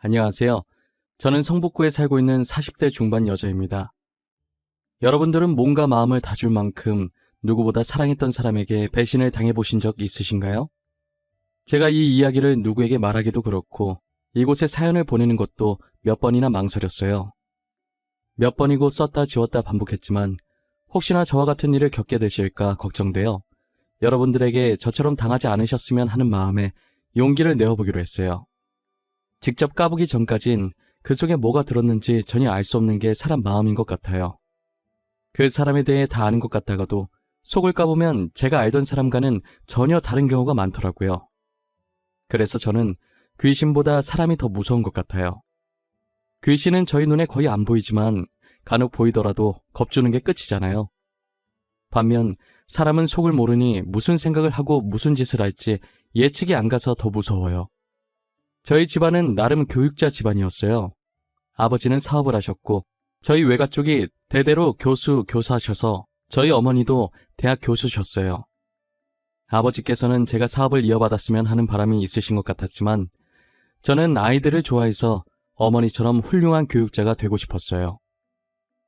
안녕하세요. 저는 성북구에 살고 있는 40대 중반 여자입니다. 여러분들은 몸과 마음을 다 줄 만큼 누구보다 사랑했던 사람에게 배신을 당해보신 적 있으신가요? 제가 이 이야기를 누구에게 말하기도 그렇고 이곳에 사연을 보내는 것도 몇 번이나 망설였어요. 몇 번이고 썼다 지웠다 반복했지만 혹시나 저와 같은 일을 겪게 되실까 걱정되어 여러분들에게 저처럼 당하지 않으셨으면 하는 마음에 용기를 내어보기로 했어요. 직접 까보기 전까진 그 속에 뭐가 들었는지 전혀 알 수 없는 게 사람 마음인 것 같아요. 그 사람에 대해 다 아는 것 같다가도 속을 까보면 제가 알던 사람과는 전혀 다른 경우가 많더라고요. 그래서 저는 귀신보다 사람이 더 무서운 것 같아요. 귀신은 저희 눈에 거의 안 보이지만 간혹 보이더라도 겁주는 게 끝이잖아요. 반면 사람은 속을 모르니 무슨 생각을 하고 무슨 짓을 할지 예측이 안 가서 더 무서워요. 저희 집안은 나름 교육자 집안이었어요. 아버지는 사업을 하셨고 저희 외가 쪽이 대대로 교수, 교사셔서 저희 어머니도 대학 교수셨어요. 아버지께서는 제가 사업을 이어받았으면 하는 바람이 있으신 것 같았지만 저는 아이들을 좋아해서 어머니처럼 훌륭한 교육자가 되고 싶었어요.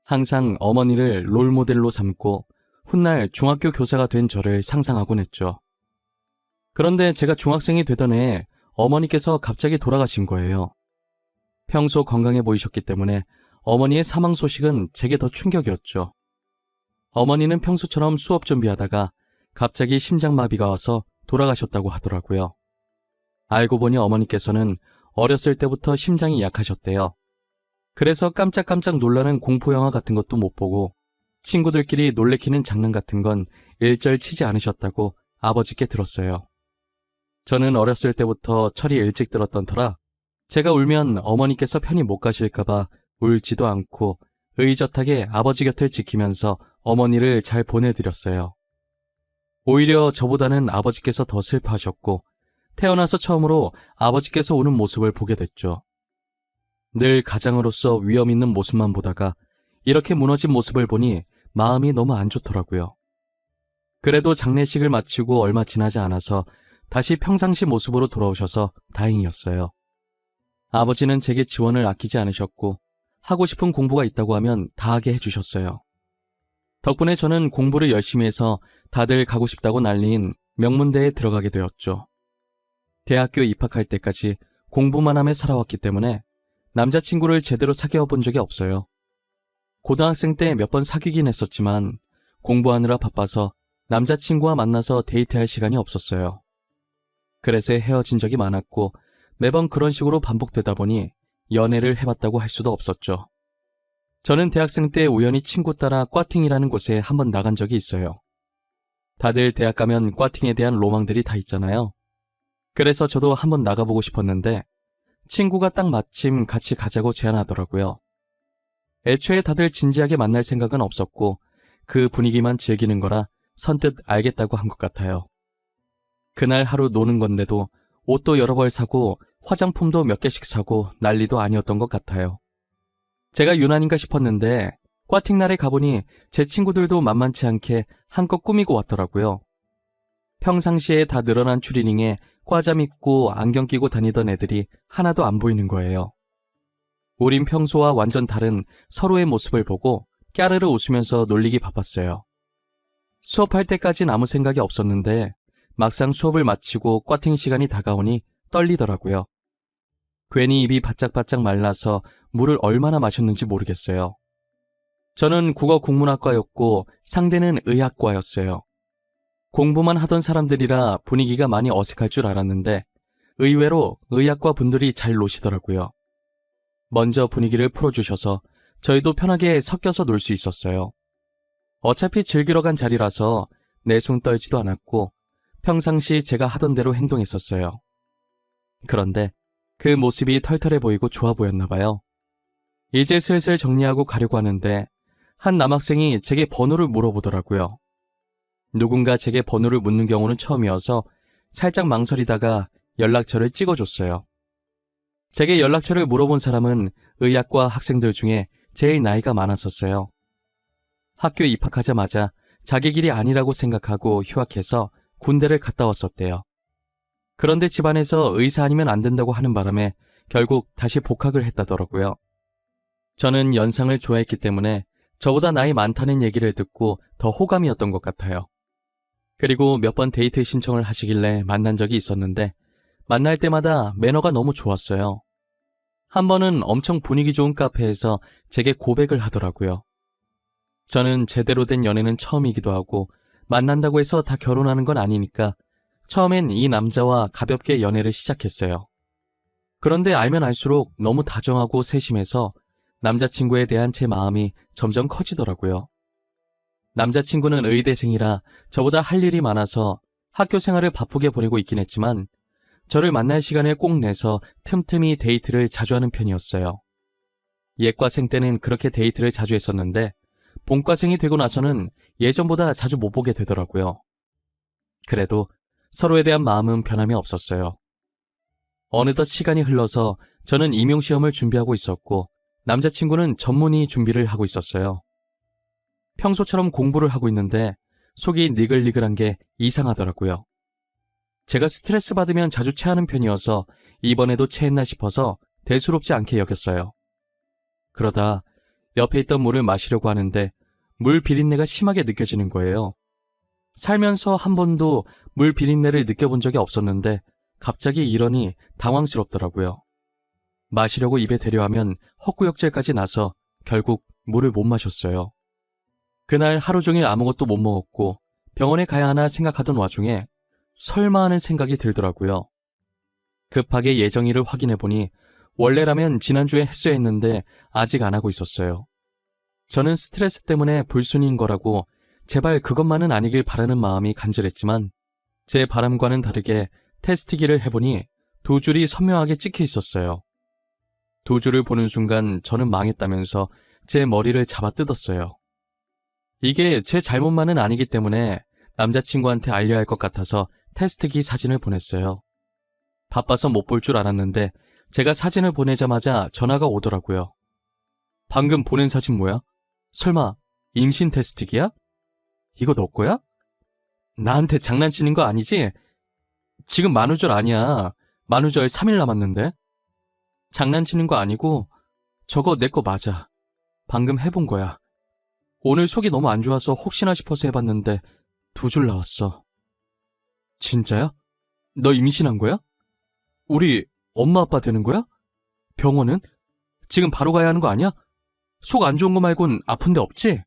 항상 어머니를 롤모델로 삼고 훗날 중학교 교사가 된 저를 상상하곤 했죠. 그런데 제가 중학생이 되던 해에 어머니께서 갑자기 돌아가신 거예요. 평소 건강해 보이셨기 때문에 어머니의 사망 소식은 제게 더 충격이었죠. 어머니는 평소처럼 수업 준비하다가 갑자기 심장마비가 와서 돌아가셨다고 하더라고요. 알고 보니 어머니께서는 어렸을 때부터 심장이 약하셨대요. 그래서 깜짝깜짝 놀라는 공포영화 같은 것도 못 보고 친구들끼리 놀래키는 장난 같은 건 일절 치지 않으셨다고 아버지께 들었어요. 저는 어렸을 때부터 철이 일찍 들었던 터라 제가 울면 어머니께서 편히 못 가실까봐 울지도 않고 의젓하게 아버지 곁을 지키면서 어머니를 잘 보내드렸어요. 오히려 저보다는 아버지께서 더 슬퍼하셨고 태어나서 처음으로 아버지께서 우는 모습을 보게 됐죠. 늘 가장으로서 위험 있는 모습만 보다가 이렇게 무너진 모습을 보니 마음이 너무 안 좋더라고요. 그래도 장례식을 마치고 얼마 지나지 않아서 다시 평상시 모습으로 돌아오셔서 다행이었어요. 아버지는 제게 지원을 아끼지 않으셨고 하고 싶은 공부가 있다고 하면 다 하게 해주셨어요. 덕분에 저는 공부를 열심히 해서 다들 가고 싶다고 난리인 명문대에 들어가게 되었죠. 대학교 입학할 때까지 공부만 하며 살아왔기 때문에 남자친구를 제대로 사귀어 본 적이 없어요. 고등학생 때 몇 번 사귀긴 했었지만 공부하느라 바빠서 남자친구와 만나서 데이트할 시간이 없었어요. 그래서 헤어진 적이 많았고 매번 그런 식으로 반복되다 보니 연애를 해봤다고 할 수도 없었죠. 저는 대학생 때 우연히 친구 따라 꽈팅이라는 곳에 한번 나간 적이 있어요. 다들 대학 가면 꽈팅에 대한 로망들이 다 있잖아요. 그래서 저도 한번 나가보고 싶었는데 친구가 딱 마침 같이 가자고 제안하더라고요. 애초에 다들 진지하게 만날 생각은 없었고 그 분위기만 즐기는 거라 선뜻 알겠다고 한 것 같아요. 그날 하루 노는 건데도 옷도 여러 벌 사고 화장품도 몇 개씩 사고 난리도 아니었던 것 같아요. 제가 유난인가 싶었는데 꽈팅 날에 가보니 제 친구들도 만만치 않게 한껏 꾸미고 왔더라고요. 평상시에 다 늘어난 추리닝에 과잠 입고 안경 끼고 다니던 애들이 하나도 안 보이는 거예요. 우린 평소와 완전 다른 서로의 모습을 보고 깨르르 웃으면서 놀리기 바빴어요. 수업할 때까진 아무 생각이 없었는데 막상 수업을 마치고 꽈팅 시간이 다가오니 떨리더라고요. 괜히 입이 바짝바짝 말라서 물을 얼마나 마셨는지 모르겠어요. 저는 국어국문학과였고 상대는 의학과였어요. 공부만 하던 사람들이라 분위기가 많이 어색할 줄 알았는데 의외로 의학과 분들이 잘 노시더라고요. 먼저 분위기를 풀어주셔서 저희도 편하게 섞여서 놀 수 있었어요. 어차피 즐기러 간 자리라서 내숭 떨지도 않았고 평상시 제가 하던 대로 행동했었어요. 그런데 그 모습이 털털해 보이고 좋아 보였나 봐요. 이제 슬슬 정리하고 가려고 하는데 한 남학생이 제게 번호를 물어보더라고요. 누군가 제게 번호를 묻는 경우는 처음이어서 살짝 망설이다가 연락처를 찍어줬어요. 제게 연락처를 물어본 사람은 의학과 학생들 중에 제일 나이가 많았었어요. 학교에 입학하자마자 자기 길이 아니라고 생각하고 휴학해서 군대를 갔다 왔었대요. 그런데 집안에서 의사 아니면 안 된다고 하는 바람에 결국 다시 복학을 했다더라고요. 저는 연상을 좋아했기 때문에 저보다 나이 많다는 얘기를 듣고 더 호감이었던 것 같아요. 그리고 몇 번 데이트 신청을 하시길래 만난 적이 있었는데 만날 때마다 매너가 너무 좋았어요. 한 번은 엄청 분위기 좋은 카페에서 제게 고백을 하더라고요. 저는 제대로 된 연애는 처음이기도 하고 만난다고 해서 다 결혼하는 건 아니니까 처음엔 이 남자와 가볍게 연애를 시작했어요. 그런데 알면 알수록 너무 다정하고 세심해서 남자친구에 대한 제 마음이 점점 커지더라고요. 남자친구는 의대생이라 저보다 할 일이 많아서 학교 생활을 바쁘게 보내고 있긴 했지만 저를 만날 시간을 꼭 내서 틈틈이 데이트를 자주 하는 편이었어요. 예과생 때는 그렇게 데이트를 자주 했었는데 본과생이 되고 나서는 예전보다 자주 못 보게 되더라고요. 그래도 서로에 대한 마음은 변함이 없었어요. 어느덧 시간이 흘러서 저는 임용시험을 준비하고 있었고 남자친구는 전문의 준비를 하고 있었어요. 평소처럼 공부를 하고 있는데 속이 니글니글한 게 이상하더라고요. 제가 스트레스 받으면 자주 체하는 편이어서 이번에도 체했나 싶어서 대수롭지 않게 여겼어요. 그러다 옆에 있던 물을 마시려고 하는데 물 비린내가 심하게 느껴지는 거예요. 살면서 한 번도 물 비린내를 느껴본 적이 없었는데 갑자기 이러니 당황스럽더라고요. 마시려고 입에 대려하면 헛구역질까지 나서 결국 물을 못 마셨어요. 그날 하루 종일 아무것도 못 먹었고 병원에 가야 하나 생각하던 와중에 설마 하는 생각이 들더라고요. 급하게 예정일을 확인해보니 원래라면 지난주에 했어야 했는데 아직 안 하고 있었어요. 저는 스트레스 때문에 불순이인 거라고 제발 그것만은 아니길 바라는 마음이 간절했지만 제 바람과는 다르게 테스트기를 해보니 2줄이 선명하게 찍혀 있었어요. 2줄을 보는 순간 저는 망했다면서 제 머리를 잡아 뜯었어요. 이게 제 잘못만은 아니기 때문에 남자친구한테 알려야 할 것 같아서 테스트기 사진을 보냈어요. 바빠서 못 볼 줄 알았는데 제가 사진을 보내자마자 전화가 오더라고요. 방금 보낸 사진 뭐야? 설마 임신 테스트기야? 이거 너 거야? 나한테 장난치는 거 아니지? 지금 만우절 아니야. 만우절 3일 남았는데. 장난치는 거 아니고 저거 내 거 맞아. 방금 해본 거야. 오늘 속이 너무 안 좋아서 혹시나 싶어서 해봤는데 2줄 나왔어. 진짜야? 너 임신한 거야? 우리 엄마 아빠 되는 거야? 병원은? 지금 바로 가야 하는 거 아니야? 속 안 좋은 거 말곤 아픈 데 없지?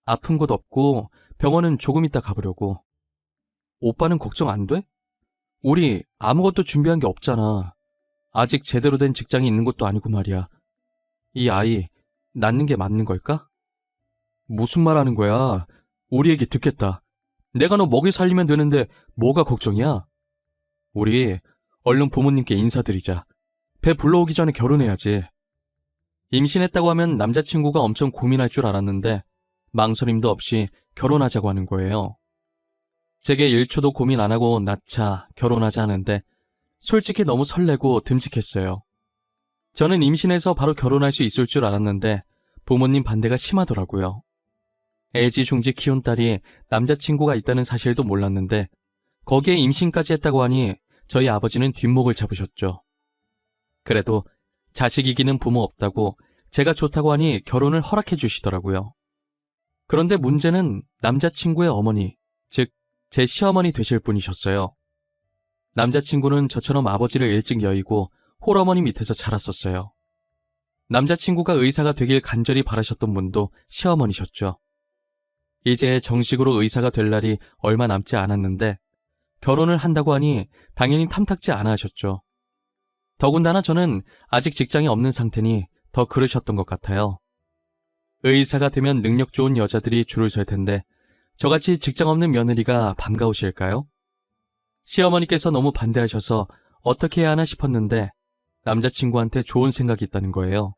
아픈 곳 없고 병원은 조금 이따 가보려고. 오빠는 걱정 안 돼? 우리 아무것도 준비한 게 없잖아. 아직 제대로 된 직장이 있는 것도 아니고 말이야. 이 아이 낳는 게 맞는 걸까? 무슨 말 하는 거야? 우리 얘기 듣겠다. 내가 너 먹이 살리면 되는데 뭐가 걱정이야? 우리 얼른 부모님께 인사드리자. 배 불러오기 전에 결혼해야지. 임신했다고 하면 남자친구가 엄청 고민할 줄 알았는데 망설임도 없이 결혼하자고 하는 거예요. 제게 1초도 고민 안 하고 낳자, 결혼하자 하는데 솔직히 너무 설레고 듬직했어요. 저는 임신해서 바로 결혼할 수 있을 줄 알았는데 부모님 반대가 심하더라고요. 애지중지 키운 딸이 남자친구가 있다는 사실도 몰랐는데 거기에 임신까지 했다고 하니 저희 아버지는 뒷목을 잡으셨죠. 그래도 자식 이기는 부모 없다고 제가 좋다고 하니 결혼을 허락해 주시더라고요. 그런데 문제는 남자친구의 어머니, 즉 제 시어머니 되실 분이셨어요. 남자친구는 저처럼 아버지를 일찍 여의고 홀어머니 밑에서 자랐었어요. 남자친구가 의사가 되길 간절히 바라셨던 분도 시어머니셨죠. 이제 정식으로 의사가 될 날이 얼마 남지 않았는데 결혼을 한다고 하니 당연히 탐탁지 않아 하셨죠. 더군다나 저는 아직 직장이 없는 상태니 더 그러셨던 것 같아요. 의사가 되면 능력 좋은 여자들이 줄을 설 텐데 저같이 직장 없는 며느리가 반가우실까요? 시어머니께서 너무 반대하셔서 어떻게 해야 하나 싶었는데 남자친구한테 좋은 생각이 있다는 거예요.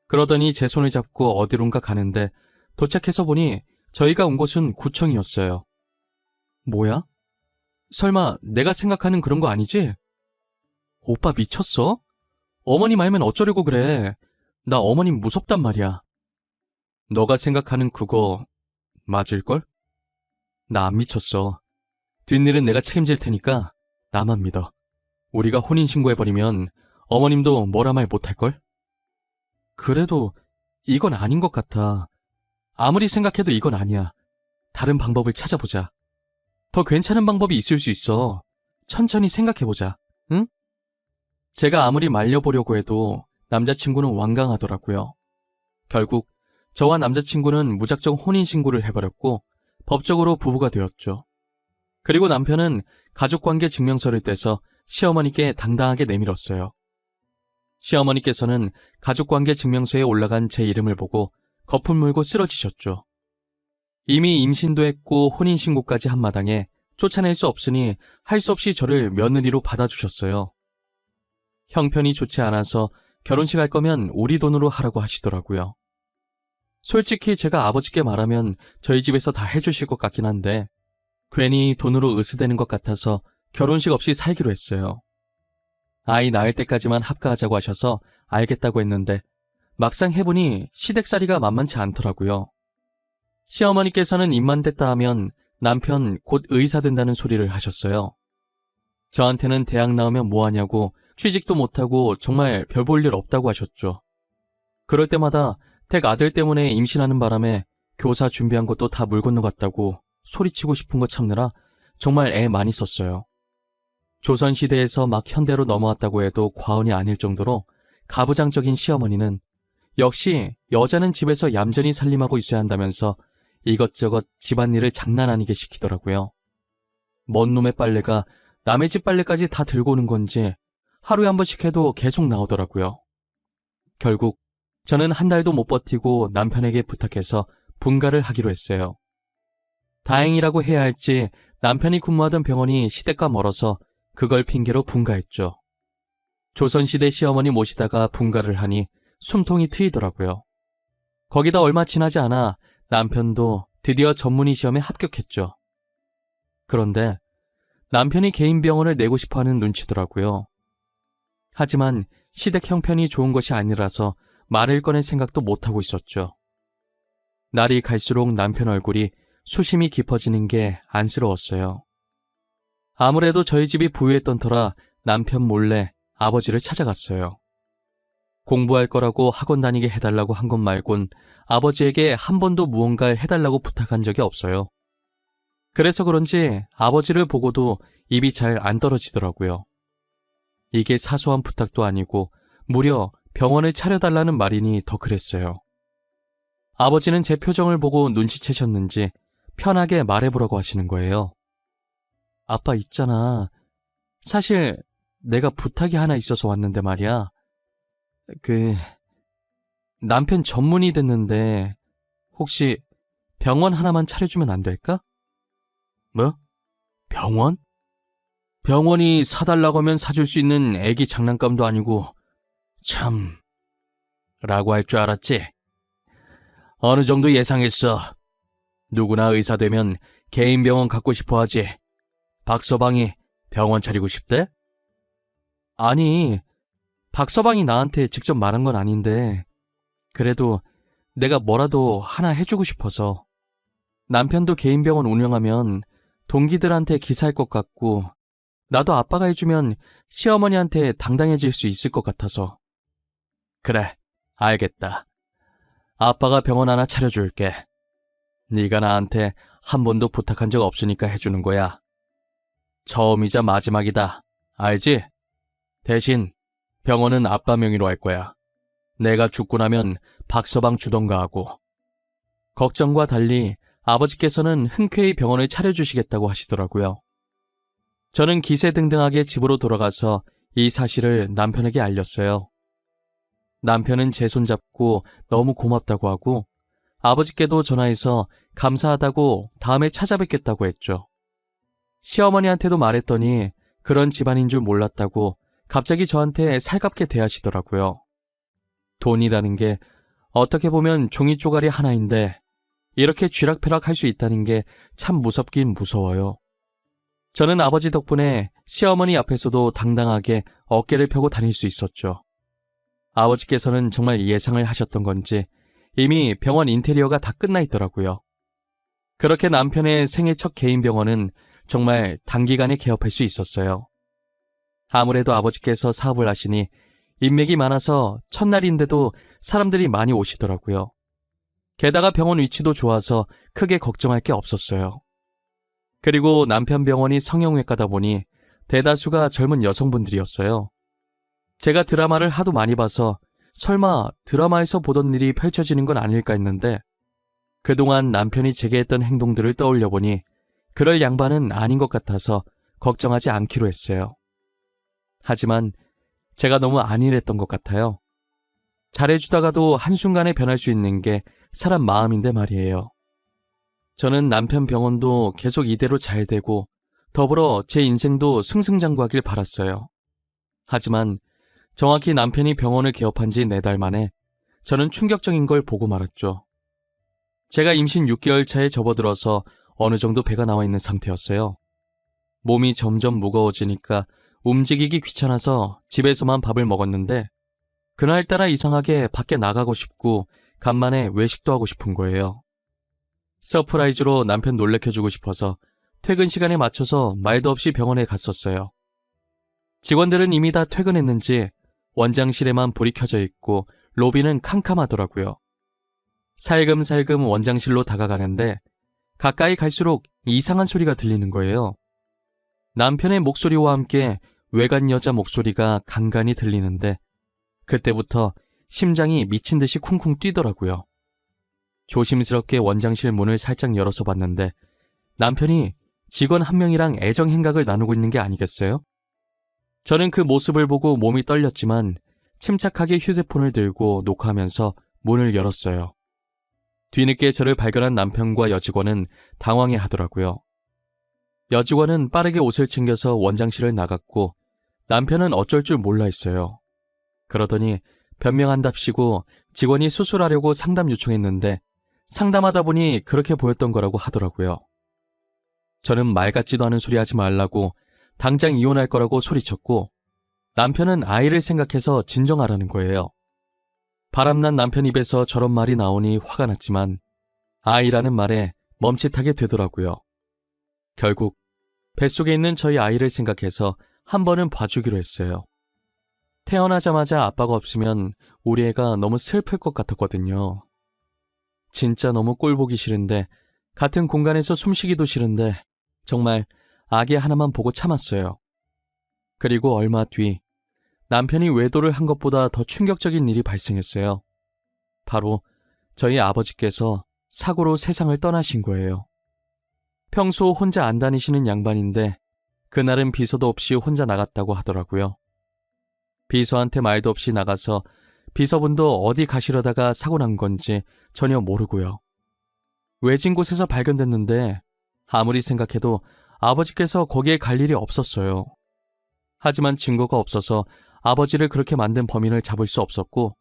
그러더니 제 손을 잡고 어디론가 가는데 도착해서 보니 저희가 온 곳은 구청이었어요. 뭐야? 설마 내가 생각하는 그런 거 아니지? 오빠 미쳤어? 어머니 말면 어쩌려고 그래. 나 어머님 무섭단 말이야. 너가 생각하는 그거 맞을걸? 나 안 미쳤어. 뒷일은 내가 책임질 테니까 나만 믿어. 우리가 혼인신고해버리면 어머님도 뭐라 말 못할걸? 그래도 이건 아닌 것 같아. 아무리 생각해도 이건 아니야. 다른 방법을 찾아보자. 더 괜찮은 방법이 있을 수 있어. 천천히 생각해보자. 응? 제가 아무리 말려보려고 해도 남자친구는 완강하더라고요. 결국 저와 남자친구는 무작정 혼인신고를 해버렸고 법적으로 부부가 되었죠. 그리고 남편은 가족관계 증명서를 떼서 시어머니께 당당하게 내밀었어요. 시어머니께서는 가족관계 증명서에 올라간 제 이름을 보고 거품 물고 쓰러지셨죠. 이미 임신도 했고 혼인신고까지 한 마당에 쫓아낼 수 없으니 할 수 없이 저를 며느리로 받아주셨어요. 형편이 좋지 않아서 결혼식 할 거면 우리 돈으로 하라고 하시더라고요. 솔직히 제가 아버지께 말하면 저희 집에서 다 해주실 것 같긴 한데 괜히 돈으로 으스대는 것 같아서 결혼식 없이 살기로 했어요. 아이 낳을 때까지만 합가하자고 하셔서 알겠다고 했는데 막상 해보니 시댁살이가 만만치 않더라고요. 시어머니께서는 입만 댔다 하면 남편 곧 의사 된다는 소리를 하셨어요. 저한테는 대학 나오면 뭐하냐고 취직도 못하고 정말 별 볼 일 없다고 하셨죠. 그럴 때마다 댁 아들 때문에 임신하는 바람에 교사 준비한 것도 다 물 건너갔다고 소리치고 싶은 거 참느라 정말 애 많이 썼어요. 조선시대에서 막 현대로 넘어왔다고 해도 과언이 아닐 정도로 가부장적인 시어머니는 역시 여자는 집에서 얌전히 살림하고 있어야 한다면서 이것저것 집안일을 장난 아니게 시키더라고요. 먼 놈의 빨래가 남의 집 빨래까지 다 들고 오는 건지 하루에 한 번씩 해도 계속 나오더라고요. 결국 저는 한 달도 못 버티고 남편에게 부탁해서 분가를 하기로 했어요. 다행이라고 해야 할지 남편이 근무하던 병원이 시댁과 멀어서 그걸 핑계로 분가했죠. 조선시대 시어머니 모시다가 분가를 하니 숨통이 트이더라고요. 거기다 얼마 지나지 않아 남편도 드디어 전문의 시험에 합격했죠. 그런데 남편이 개인 병원을 내고 싶어하는 눈치더라고요. 하지만 시댁 형편이 좋은 것이 아니라서 말을 꺼낼 생각도 못하고 있었죠. 날이 갈수록 남편 얼굴이 수심이 깊어지는 게 안쓰러웠어요. 아무래도 저희 집이 부유했던 터라 남편 몰래 아버지를 찾아갔어요. 공부할 거라고 학원 다니게 해달라고 한 것 말곤 아버지에게 한 번도 무언가를 해달라고 부탁한 적이 없어요. 그래서 그런지 아버지를 보고도 입이 잘 안 떨어지더라고요. 이게 사소한 부탁도 아니고 무려 병원을 차려달라는 말이니 더 그랬어요. 아버지는 제 표정을 보고 눈치채셨는지 편하게 말해보라고 하시는 거예요. 아빠 있잖아. 사실 내가 부탁이 하나 있어서 왔는데 말이야. 남편 전문의 됐는데 혹시 병원 하나만 차려주면 안 될까? 뭐? 병원? 병원이 사달라고 하면 사줄 수 있는 애기 장난감도 아니고 참... 라고 할 줄 알았지? 어느 정도 예상했어. 누구나 의사 되면 개인 병원 갖고 싶어 하지. 박서방이 병원 차리고 싶대? 아니, 박서방이 나한테 직접 말한 건 아닌데 그래도 내가 뭐라도 하나 해주고 싶어서. 남편도 개인 병원 운영하면 동기들한테 기사일 것 같고 나도 아빠가 해주면 시어머니한테 당당해질 수 있을 것 같아서. 그래, 알겠다. 아빠가 병원 하나 차려줄게. 네가 나한테 한 번도 부탁한 적 없으니까 해주는 거야. 처음이자 마지막이다. 알지? 대신 병원은 아빠 명의로 할 거야. 내가 죽고 나면 박서방 주던가 하고. 걱정과 달리 아버지께서는 흔쾌히 병원을 차려주시겠다고 하시더라고요. 저는 기세등등하게 집으로 돌아가서 이 사실을 남편에게 알렸어요. 남편은 제 손잡고 너무 고맙다고 하고 아버지께도 전화해서 감사하다고 다음에 찾아뵙겠다고 했죠. 시어머니한테도 말했더니 그런 집안인 줄 몰랐다고 갑자기 저한테 살갑게 대하시더라고요. 돈이라는 게 어떻게 보면 종이 쪼가리 하나인데 이렇게 쥐락펴락 할 수 있다는 게 참 무섭긴 무서워요. 저는 아버지 덕분에 시어머니 앞에서도 당당하게 어깨를 펴고 다닐 수 있었죠. 아버지께서는 정말 예상을 하셨던 건지 이미 병원 인테리어가 다 끝나 있더라고요. 그렇게 남편의 생애 첫 개인 병원은 정말 단기간에 개업할 수 있었어요. 아무래도 아버지께서 사업을 하시니 인맥이 많아서 첫날인데도 사람들이 많이 오시더라고요. 게다가 병원 위치도 좋아서 크게 걱정할 게 없었어요. 그리고 남편 병원이 성형외과다 보니 대다수가 젊은 여성분들이었어요. 제가 드라마를 하도 많이 봐서 설마 드라마에서 보던 일이 펼쳐지는 건 아닐까 했는데 그동안 남편이 제게 했던 행동들을 떠올려 보니 그럴 양반은 아닌 것 같아서 걱정하지 않기로 했어요. 하지만 제가 너무 안일했던 것 같아요. 잘해주다가도 한순간에 변할 수 있는 게 사람 마음인데 말이에요. 저는 남편 병원도 계속 이대로 잘 되고 더불어 제 인생도 승승장구하길 바랐어요. 하지만 정확히 남편이 병원을 개업한 지 4달 만에 저는 충격적인 걸 보고 말았죠. 제가 임신 6개월 차에 접어들어서 어느 정도 배가 나와 있는 상태였어요. 몸이 점점 무거워지니까 움직이기 귀찮아서 집에서만 밥을 먹었는데 그날따라 이상하게 밖에 나가고 싶고 간만에 외식도 하고 싶은 거예요. 서프라이즈로 남편 놀래켜주고 싶어서 퇴근 시간에 맞춰서 말도 없이 병원에 갔었어요. 직원들은 이미 다 퇴근했는지 원장실에만 불이 켜져 있고 로비는 캄캄하더라고요. 살금살금 원장실로 다가가는데 가까이 갈수록 이상한 소리가 들리는 거예요. 남편의 목소리와 함께 외간 여자 목소리가 간간히 들리는데 그때부터 심장이 미친 듯이 쿵쿵 뛰더라고요. 조심스럽게 원장실 문을 살짝 열어서 봤는데 남편이 직원 한 명이랑 애정 행각을 나누고 있는 게 아니겠어요? 저는 그 모습을 보고 몸이 떨렸지만 침착하게 휴대폰을 들고 녹화하면서 문을 열었어요. 뒤늦게 저를 발견한 남편과 여직원은 당황해 하더라고요. 여직원은 빠르게 옷을 챙겨서 원장실을 나갔고 남편은 어쩔 줄 몰라 했어요. 그러더니 변명한답시고 직원이 수술하려고 상담 요청했는데 상담하다 보니 그렇게 보였던 거라고 하더라고요. 저는 말 같지도 않은 소리 하지 말라고 당장 이혼할 거라고 소리쳤고 남편은 아이를 생각해서 진정하라는 거예요. 바람난 남편 입에서 저런 말이 나오니 화가 났지만 아이라는 말에 멈칫하게 되더라고요. 결국 뱃속에 있는 저희 아이를 생각해서 한 번은 봐주기로 했어요. 태어나자마자 아빠가 없으면 우리 애가 너무 슬플 것 같았거든요. 진짜 너무 꼴 보기 싫은데 같은 공간에서 숨쉬기도 싫은데 정말 아기 하나만 보고 참았어요. 그리고 얼마 뒤 남편이 외도를 한 것보다 더 충격적인 일이 발생했어요. 바로 저희 아버지께서 사고로 세상을 떠나신 거예요. 평소 혼자 안 다니시는 양반인데 그날은 비서도 없이 혼자 나갔다고 하더라고요. 비서한테 말도 없이 나가서 비서분도 어디 가시려다가 사고 난 건지 전혀 모르고요. 외진 곳에서 발견됐는데 아무리 생각해도 아버지께서 거기에 갈 일이 없었어요. 하지만 증거가 없어서 아버지를 그렇게 만든 범인을 잡을 수 없었고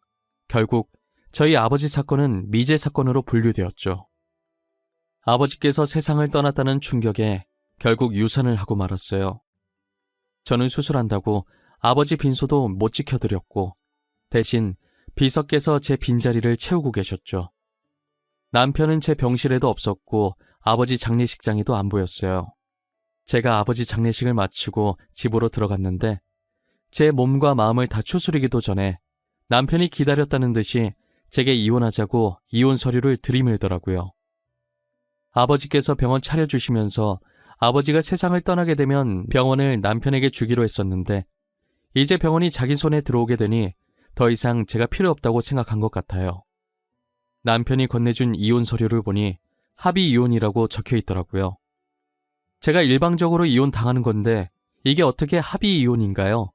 결국 저희 아버지 사건은 미제 사건으로 분류되었죠. 아버지께서 세상을 떠났다는 충격에 결국 유산을 하고 말았어요. 저는 수술한다고 아버지 빈소도 못 지켜드렸고 대신 비서께서 제 빈자리를 채우고 계셨죠. 남편은 제 병실에도 없었고 아버지 장례식장에도 안 보였어요. 제가 아버지 장례식을 마치고 집으로 들어갔는데 제 몸과 마음을 다 추스리기도 전에 남편이 기다렸다는 듯이 제게 이혼하자고 이혼 서류를 들이밀더라고요. 아버지께서 병원 차려주시면서 아버지가 세상을 떠나게 되면 병원을 남편에게 주기로 했었는데 이제 병원이 자기 손에 들어오게 되니 더 이상 제가 필요 없다고 생각한 것 같아요. 남편이 건네준 이혼 서류를 보니 합의 이혼이라고 적혀 있더라고요. 제가 일방적으로 이혼 당하는 건데 이게 어떻게 합의 이혼인가요?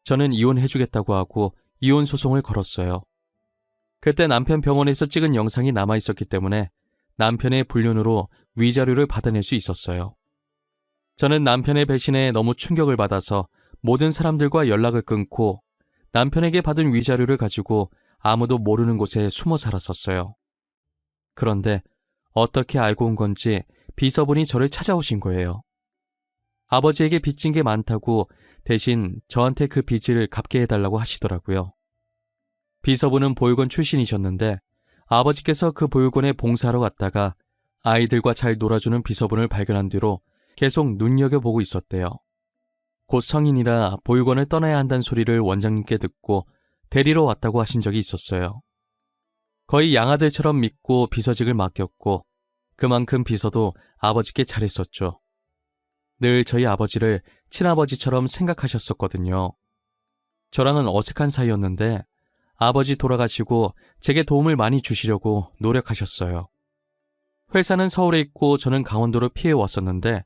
저는 이혼해주겠다고 하고 이혼 소송을 걸었어요. 그때 남편 병원에서 찍은 영상이 남아있었기 때문에 남편의 불륜으로 위자료를 받아낼 수 있었어요. 저는 남편의 배신에 너무 충격을 받아서 모든 사람들과 연락을 끊고 남편에게 받은 위자료를 가지고 아무도 모르는 곳에 숨어 살았었어요. 그런데 어떻게 알고 온 건지 비서분이 저를 찾아오신 거예요. 아버지에게 빚진 게 많다고 대신 저한테 그 빚을 갚게 해달라고 하시더라고요. 비서분은 보육원 출신이셨는데 아버지께서 그 보육원에 봉사하러 갔다가 아이들과 잘 놀아주는 비서분을 발견한 뒤로 계속 눈여겨보고 있었대요. 곧 성인이라 보육원을 떠나야 한다는 소리를 원장님께 듣고 데리러 왔다고 하신 적이 있었어요. 거의 양아들처럼 믿고 비서직을 맡겼고 그만큼 비서도 아버지께 잘했었죠. 늘 저희 아버지를 친아버지처럼 생각하셨었거든요. 저랑은 어색한 사이였는데 아버지 돌아가시고 제게 도움을 많이 주시려고 노력하셨어요. 회사는 서울에 있고 저는 강원도로 피해 왔었는데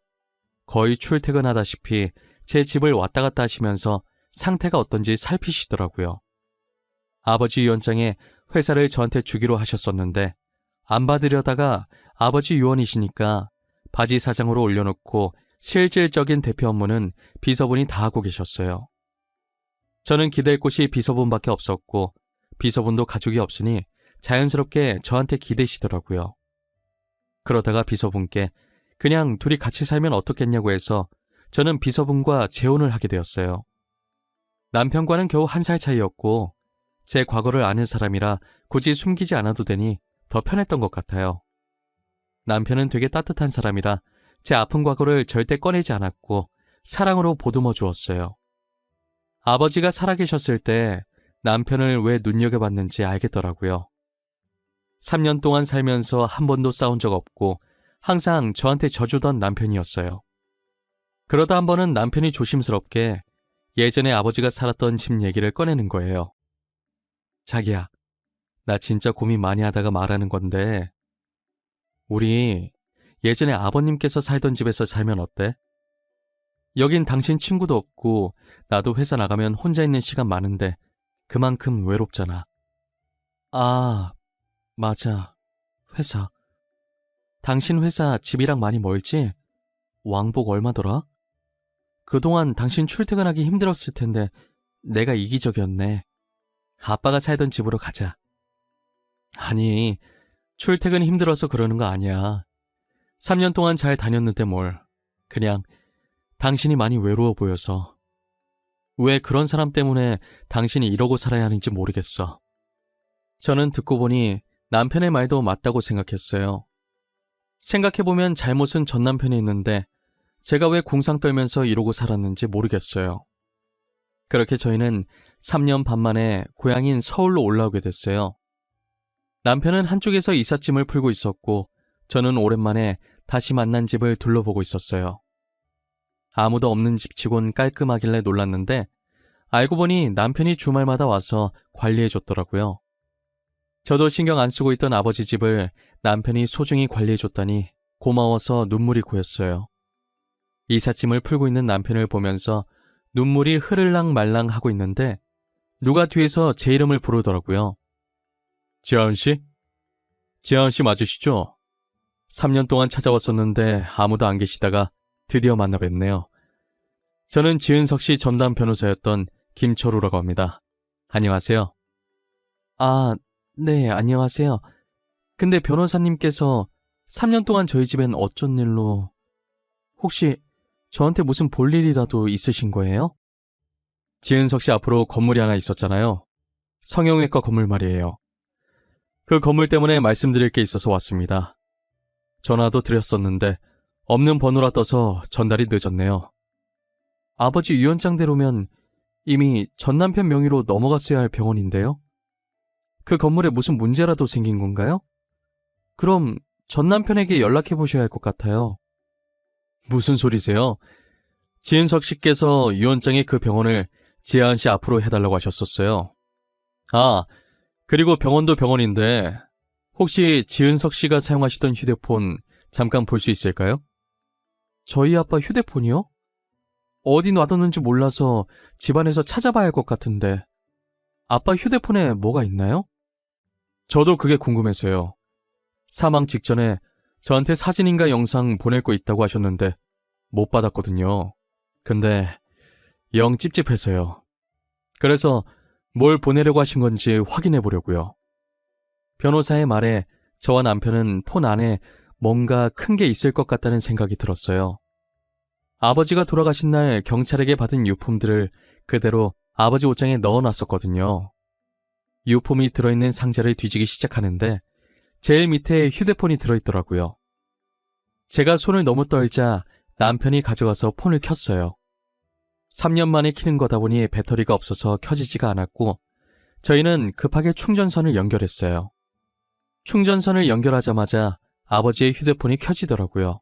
거의 출퇴근하다시피 제 집을 왔다 갔다 하시면서 상태가 어떤지 살피시더라고요. 아버지 유언장에 회사를 저한테 주기로 하셨었는데 안 받으려다가 아버지 유언이시니까 바지 사장으로 올려놓고 실질적인 대표 업무는 비서분이 다 하고 계셨어요. 저는 기댈 곳이 비서분밖에 없었고 비서분도 가족이 없으니 자연스럽게 저한테 기대시더라고요. 그러다가 비서분께 그냥 둘이 같이 살면 어떻겠냐고 해서 저는 비서분과 재혼을 하게 되었어요. 남편과는 겨우 1살 차이였고 제 과거를 아는 사람이라 굳이 숨기지 않아도 되니 더 편했던 것 같아요. 남편은 되게 따뜻한 사람이라 제 아픈 과거를 절대 꺼내지 않았고 사랑으로 보듬어 주었어요. 아버지가 살아계셨을 때 남편을 왜 눈여겨봤는지 알겠더라고요. 3년 동안 살면서 한 번도 싸운 적 없고 항상 저한테 져주던 남편이었어요. 그러다 한 번은 남편이 조심스럽게 예전에 아버지가 살았던 집 얘기를 꺼내는 거예요. 자기야, 나 진짜 고민 많이 하다가 말하는 건데 우리 예전에 아버님께서 살던 집에서 살면 어때? 여긴 당신 친구도 없고 나도 회사 나가면 혼자 있는 시간 많은데 그만큼 외롭잖아. 아, 맞아. 회사. 당신 회사 집이랑 많이 멀지? 왕복 얼마더라? 그동안 당신 출퇴근하기 힘들었을 텐데 내가 이기적이었네. 아빠가 살던 집으로 가자. 아니, 출퇴근이 힘들어서 그러는 거 아니야. 3년 동안 잘 다녔는데 뭘. 그냥 당신이 많이 외로워 보여서. 왜 그런 사람 때문에 당신이 이러고 살아야 하는지 모르겠어. 저는 듣고 보니 남편의 말도 맞다고 생각했어요. 생각해보면 잘못은 전 남편이 있는데 제가 왜 궁상 떨면서 이러고 살았는지 모르겠어요. 그렇게 저희는 3년 반 만에 고향인 서울로 올라오게 됐어요. 남편은 한쪽에서 이삿짐을 풀고 있었고 저는 오랜만에 다시 만난 집을 둘러보고 있었어요. 아무도 없는 집치곤 깔끔하길래 놀랐는데 알고 보니 남편이 주말마다 와서 관리해줬더라고요. 저도 신경 안 쓰고 있던 아버지 집을 남편이 소중히 관리해줬다니 고마워서 눈물이 고였어요. 이삿짐을 풀고 있는 남편을 보면서 눈물이 흐를랑 말랑 하고 있는데 누가 뒤에서 제 이름을 부르더라고요. 지아은씨? 지아은씨 맞으시죠? 3년 동안 찾아왔었는데 아무도 안 계시다가 드디어 만나 뵙네요. 저는 지은석씨 전담 변호사였던 김철우라고 합니다. 안녕하세요. 아, 네, 안녕하세요. 근데 변호사님께서 3년 동안 저희 집엔 어쩐 일로... 혹시 저한테 무슨 볼 일이라도 있으신 거예요? 지은석씨 앞으로 건물이 하나 있었잖아요. 성형외과 건물 말이에요. 그 건물 때문에 말씀드릴 게 있어서 왔습니다. 전화도 드렸었는데 없는 번호라 떠서 전달이 늦었네요. 아버지 유언장대로면 이미 전 남편 명의로 넘어갔어야 할 병원인데요? 그 건물에 무슨 문제라도 생긴 건가요? 그럼 전 남편에게 연락해 보셔야 할 것 같아요. 무슨 소리세요? 지은석 씨께서 유언장에 그 병원을 지아은 씨 앞으로 해달라고 하셨었어요. 아, 그리고 병원도 병원인데 혹시 지은석 씨가 사용하시던 휴대폰 잠깐 볼 수 있을까요? 저희 아빠 휴대폰이요? 어디 놔뒀는지 몰라서 집안에서 찾아봐야 할 것 같은데 아빠 휴대폰에 뭐가 있나요? 저도 그게 궁금해서요. 사망 직전에 저한테 사진인가 영상 보낼 거 있다고 하셨는데 못 받았거든요. 근데 영 찝찝해서요. 그래서 뭘 보내려고 하신 건지 확인해 보려고요. 변호사의 말에 저와 남편은 폰 안에 뭔가 큰 게 있을 것 같다는 생각이 들었어요. 아버지가 돌아가신 날 경찰에게 받은 유품들을 그대로 아버지 옷장에 넣어놨었거든요. 유품이 들어있는 상자를 뒤지기 시작하는데 제일 밑에 휴대폰이 들어있더라고요. 제가 손을 너무 떨자 남편이 가져가서 폰을 켰어요. 3년 만에 켜는 거다 보니 배터리가 없어서 켜지지가 않았고 저희는 급하게 충전선을 연결했어요. 충전선을 연결하자마자 아버지의 휴대폰이 켜지더라고요.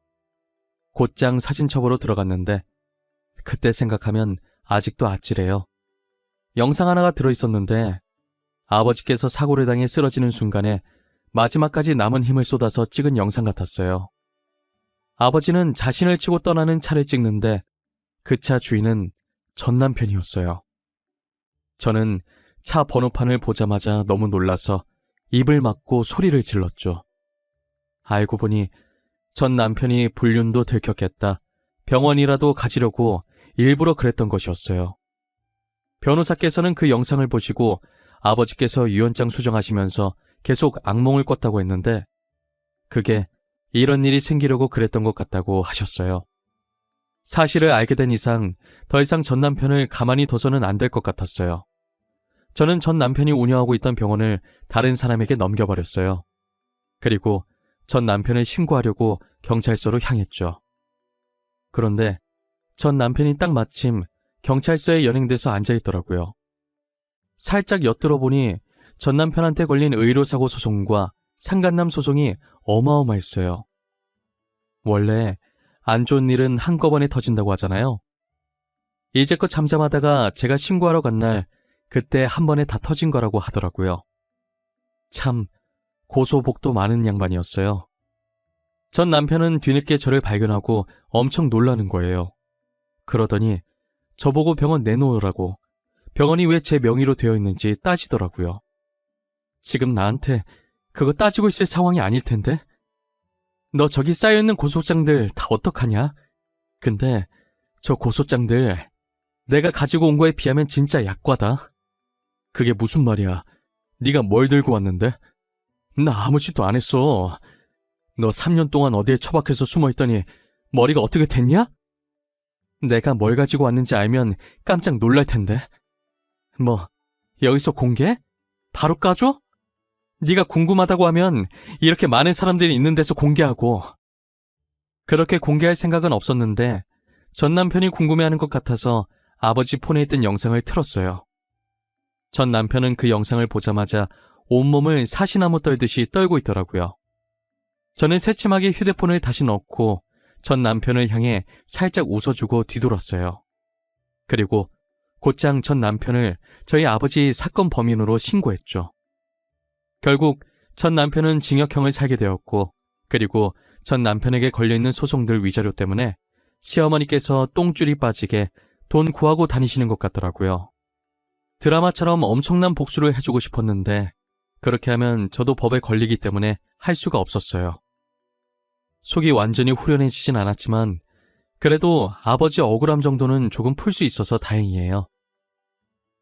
곧장 사진첩으로 들어갔는데 그때 생각하면 아직도 아찔해요. 영상 하나가 들어있었는데 아버지께서 사고를 당해 쓰러지는 순간에 마지막까지 남은 힘을 쏟아서 찍은 영상 같았어요. 아버지는 자신을 치고 떠나는 차를 찍는데 그 차 주인은 전 남편이었어요. 저는 차 번호판을 보자마자 너무 놀라서 입을 막고 소리를 질렀죠. 알고 보니 전 남편이 불륜도 들켰겠다, 병원이라도 가지려고 일부러 그랬던 것이었어요. 변호사께서는 그 영상을 보시고 아버지께서 유언장 수정하시면서 계속 악몽을 꿨다고 했는데 그게 이런 일이 생기려고 그랬던 것 같다고 하셨어요. 사실을 알게 된 이상 더 이상 전 남편을 가만히 둬서는 안 될 것 같았어요. 저는 전 남편이 운영하고 있던 병원을 다른 사람에게 넘겨버렸어요. 그리고 전 남편을 신고하려고 경찰서로 향했죠. 그런데 전 남편이 딱 마침 경찰서에 연행돼서 앉아있더라고요. 살짝 엿들어 보니 전 남편한테 걸린 의료사고 소송과 상간남 소송이 어마어마했어요. 원래 안 좋은 일은 한꺼번에 터진다고 하잖아요. 이제껏 잠잠하다가 제가 신고하러 간 날 그때 한 번에 다 터진 거라고 하더라고요. 참 고소복도 많은 양반이었어요. 전 남편은 뒤늦게 저를 발견하고 엄청 놀라는 거예요. 그러더니 저보고 병원 내놓으라고, 병원이 왜 제 명의로 되어 있는지 따지더라고요. 지금 나한테 그거 따지고 있을 상황이 아닐 텐데? 너 저기 쌓여있는 고소장들 다 어떡하냐? 근데 저 고소장들 내가 가지고 온 거에 비하면 진짜 약과다. 그게 무슨 말이야? 네가 뭘 들고 왔는데? 나 아무 짓도 안 했어. 너 3년 동안 어디에 처박혀서 숨어있더니 머리가 어떻게 됐냐? 내가 뭘 가지고 왔는지 알면 깜짝 놀랄 텐데. 뭐 여기서 공개? 바로 까줘? 네가 궁금하다고 하면 이렇게 많은 사람들이 있는 데서 공개하고. 그렇게 공개할 생각은 없었는데 전 남편이 궁금해하는 것 같아서 아버지 폰에 있던 영상을 틀었어요. 전 남편은 그 영상을 보자마자 온몸을 사시나무 떨듯이 떨고 있더라고요. 저는 새침하게 휴대폰을 다시 넣고 전 남편을 향해 살짝 웃어주고 뒤돌았어요. 그리고 곧장 전 남편을 저희 아버지 사건 범인으로 신고했죠. 결국 전 남편은 징역형을 살게 되었고, 그리고 전 남편에게 걸려있는 소송들 위자료 때문에 시어머니께서 똥줄이 빠지게 돈 구하고 다니시는 것 같더라고요. 드라마처럼 엄청난 복수를 해주고 싶었는데 그렇게 하면 저도 법에 걸리기 때문에 할 수가 없었어요. 속이 완전히 후련해지진 않았지만 그래도 아버지 억울함 정도는 조금 풀 수 있어서 다행이에요.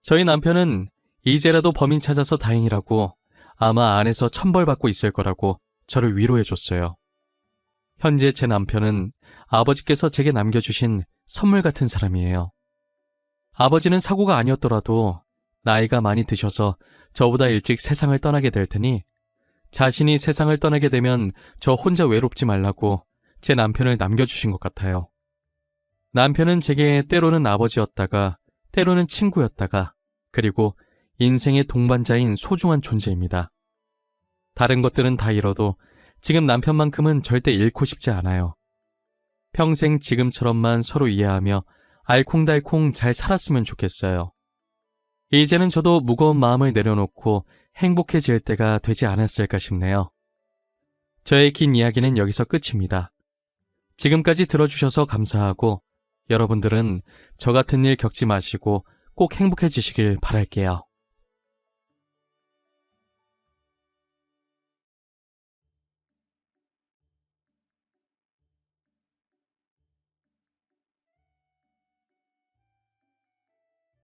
저희 남편은 이제라도 범인 찾아서 다행이라고, 아마 안에서 천벌받고 있을 거라고 저를 위로해줬어요. 현재 제 남편은 아버지께서 제게 남겨주신 선물 같은 사람이에요. 아버지는 사고가 아니었더라도 나이가 많이 드셔서 저보다 일찍 세상을 떠나게 될 테니 자신이 세상을 떠나게 되면 저 혼자 외롭지 말라고 제 남편을 남겨주신 것 같아요. 남편은 제게 때로는 아버지였다가 때로는 친구였다가 그리고 인생의 동반자인 소중한 존재입니다. 다른 것들은 다 잃어도 지금 남편만큼은 절대 잃고 싶지 않아요. 평생 지금처럼만 서로 이해하며 알콩달콩 잘 살았으면 좋겠어요. 이제는 저도 무거운 마음을 내려놓고 행복해질 때가 되지 않았을까 싶네요. 저의 긴 이야기는 여기서 끝입니다. 지금까지 들어주셔서 감사하고 여러분들은 저 같은 일 겪지 마시고 꼭 행복해지시길 바랄게요.